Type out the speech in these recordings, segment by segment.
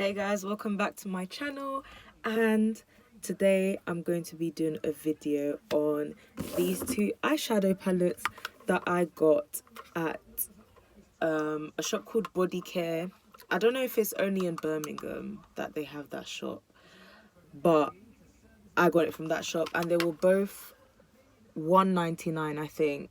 Hey guys, welcome back to my channel, and today I'm going to be doing a video on these two eyeshadow palettes that I got at a shop called Bodycare. I don't know if it's only in Birmingham that they have that shop, but I got it from that shop and they were both £1.99 I think.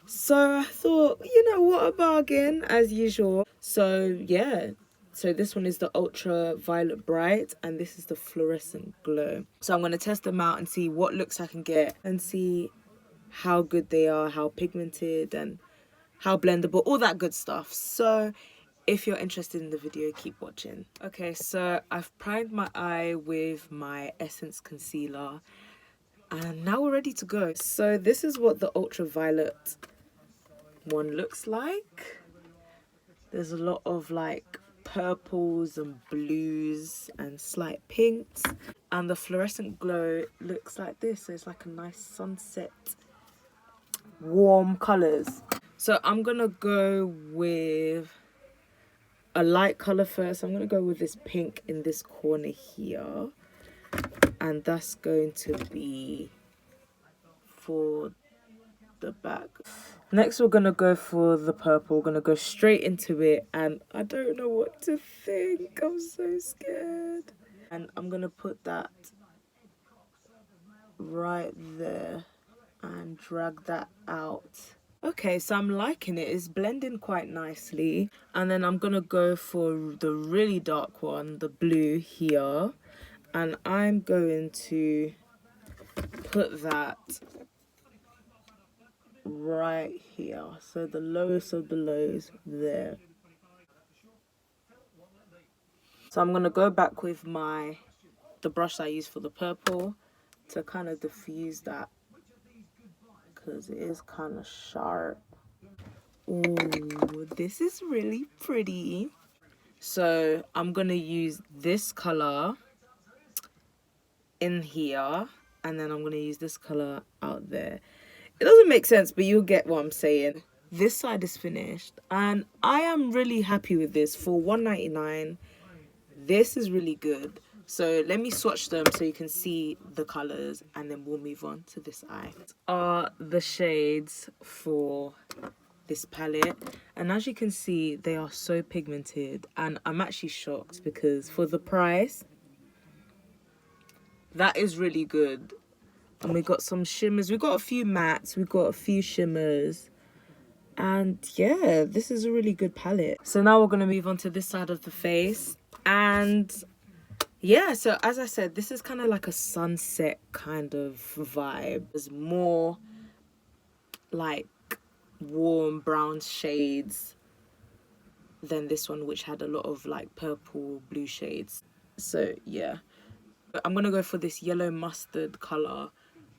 So I thought, you know what, a bargain as usual. So yeah, so this one is the ultraviolet bright and this is the fluorescent glow. So I'm going to test them out and see what looks I can get and see how good they are, how pigmented and how blendable, all that good stuff. So if you're interested in the video, keep watching. Okay, so I've primed my eye with my Essence concealer and now we're ready to go. So this is what the ultraviolet one looks like. There's a lot of like purples and blues and slight pinks, and the fluorescent glow looks like this. So it's like a nice sunset warm colors. So I'm gonna go with a light color first. I'm gonna go with this pink in this corner here, and that's going to be for the back. Next we're gonna go for the purple. We're gonna go straight into it and I don't know what to think. I'm so scared. And I'm gonna put that right there and drag that out. Okay, so I'm liking it. It's blending quite nicely. And then I'm gonna go for the really dark one, the blue here, and I'm going to put that right here, so the lowest of the lows there. So I'm gonna go back with the brush I use for the purple to kind of diffuse that because it is kind of sharp. Ooh, this is really pretty. So I'm gonna use this color in here and then I'm gonna use this color out there. It doesn't make sense, but you'll get what I'm saying. This side is finished and I am really happy with this. For £1.99, this is really good. So let me swatch them so you can see the colors and then we'll move on to this eye. These are the shades for this palette, and as you can see they are so pigmented and I'm actually shocked because for the price that is really good. And we got some shimmers, we got a few mattes, we got a few shimmers, and yeah, this is a really good palette. So now we're going to move on to this side of the face, and yeah, so as I said, this is kind of like a sunset kind of vibe. There's more like warm brown shades than this one, which had a lot of like purple blue shades. So yeah, I'm gonna go for this yellow mustard color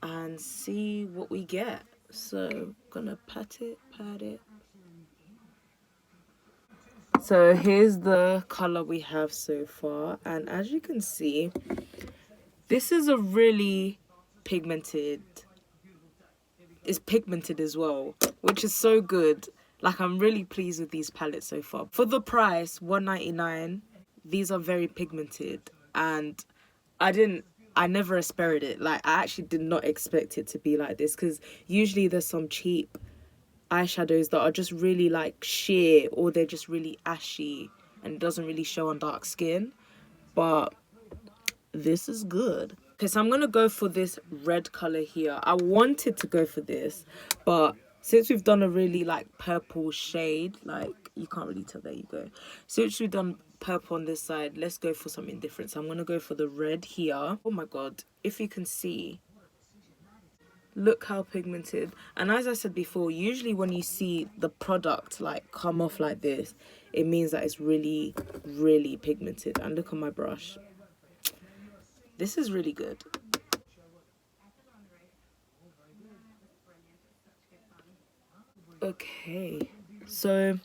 and see what we get. So gonna pat it. So here's the color we have so far, and as you can see, this is a really pigmented, it's pigmented as well, which is so good. Like, I'm really pleased with these palettes so far. For the price, £1.99, these are very pigmented, and I never expected it. Like, I actually did not expect it to be like this, because usually there's some cheap eyeshadows that are just really like sheer, or they're just really ashy and it doesn't really show on dark skin, but this is good. Okay, so I'm gonna go for this red color here. I wanted to go for this, but since we've done a really like purple shade, like you can't really tell, there you go, since we've done purple on this side, let's go for something different. So I'm gonna go for the red here. Oh my god, if you can see, look how pigmented. And as I said before, usually when you see the product like come off like this, it means that it's really pigmented. And look at my brush, this is really good. Okay, so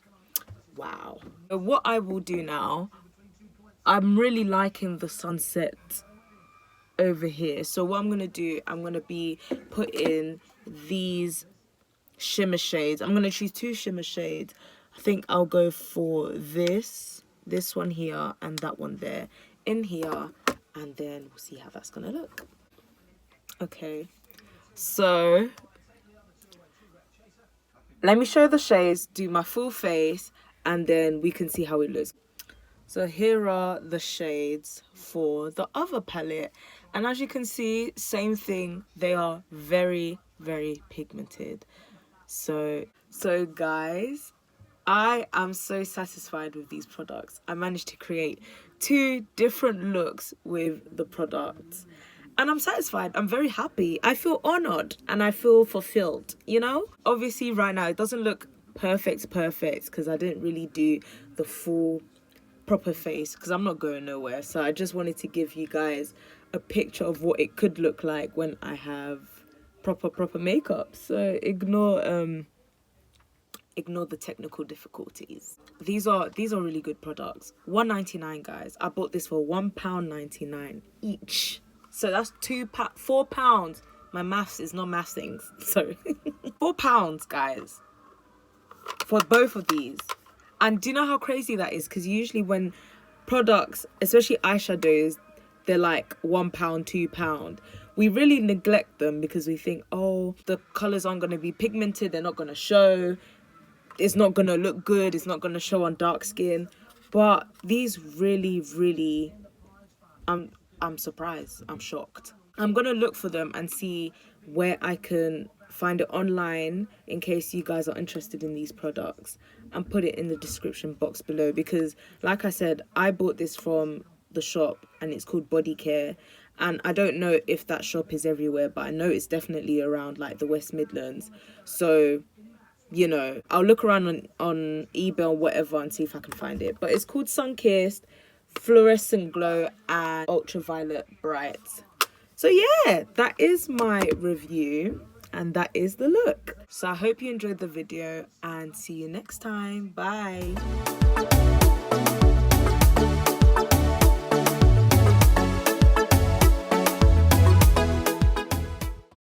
wow. So what I will do now, I'm really liking the sunset over here. So what I'm gonna do, I'm gonna be putting these shimmer shades. I'm gonna choose two shimmer shades. I think I'll go for this this one here and that one there in here, and then we'll see how that's gonna look. Okay, so let me show the shades, do my full face, and then we can see how it looks. So here are the shades for the other palette, and as you can see, same thing, they are very, very pigmented. So guys, I am so satisfied with these products. I managed to create 2 different looks with the products, and I'm satisfied. I'm very happy. I feel honored and I feel fulfilled, you know? Obviously right now it doesn't look perfect because I didn't really do the full proper face because I'm not going nowhere. So I just wanted to give you guys a picture of what it could look like when I have proper makeup. So ignore the technical difficulties. These are really good products. £1.99, guys. I bought this for £1.99 each. So that's £4. My maths is not mathsing. So £4, guys, for both of these. And do you know how crazy that is? Because usually when products, especially eyeshadows, they're like £1, £2, we really neglect them because we think, oh, the colours aren't going to be pigmented, they're not going to show, it's not going to look good, it's not going to show on dark skin. But these really, I'm surprised, I'm shocked. I'm going to look for them and see where I can find it online in case you guys are interested in these products, and put it in the description box below, because like I said, I bought this from the shop and it's called Bodycare, and I don't know if that shop is everywhere, but I know it's definitely around like the West Midlands. So, you know, I'll look around on eBay or whatever and see if I can find it. But it's called Sunkissed, Fluorescent Glow and Ultraviolet Brights. So yeah, that is my review and that is the look. So I hope you enjoyed the video and see you next time. Bye.